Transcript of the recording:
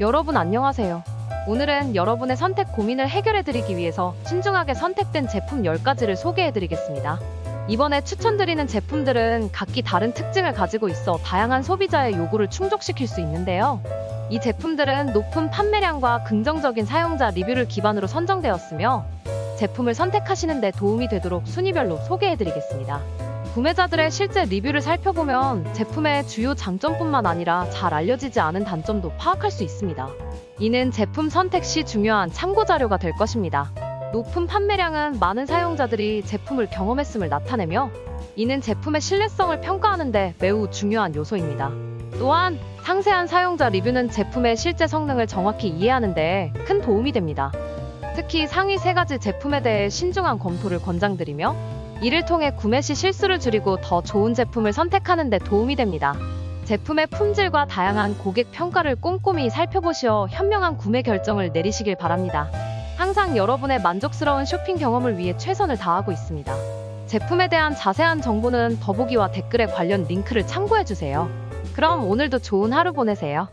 여러분 안녕하세요. 오늘은 여러분의 선택 고민을 해결해드리기 위해서 신중하게 선택된 제품 10가지를 소개해드리겠습니다. 이번에 추천드리는 제품들은 각기 다른 특징을 가지고 있어 다양한 소비자의 요구를 충족시킬 수 있는데요. 이 제품들은 높은 판매량과 긍정적인 사용자 리뷰를 기반으로 선정되었으며 제품을 선택하시는 데 도움이 되도록 순위별로 소개해드리겠습니다. 구매자들의 실제 리뷰를 살펴보면 제품의 주요 장점뿐만 아니라 잘 알려지지 않은 단점도 파악할 수 있습니다. 이는 제품 선택 시 중요한 참고 자료가 될 것입니다. 높은 판매량은 많은 사용자들이 제품을 경험했음을 나타내며 이는 제품의 신뢰성을 평가하는 데 매우 중요한 요소입니다. 또한 상세한 사용자 리뷰는 제품의 실제 성능을 정확히 이해하는 데 큰 도움이 됩니다. 특히 상위 3가지 제품에 대해 신중한 검토를 권장드리며 이를 통해 구매 시 실수를 줄이고 더 좋은 제품을 선택하는 데 도움이 됩니다. 제품의 품질과 다양한 고객 평가를 꼼꼼히 살펴보시어 현명한 구매 결정을 내리시길 바랍니다. 항상 여러분의 만족스러운 쇼핑 경험을 위해 최선을 다하고 있습니다. 제품에 대한 자세한 정보는 더보기와 댓글에 관련 링크를 참고해주세요. 그럼 오늘도 좋은 하루 보내세요.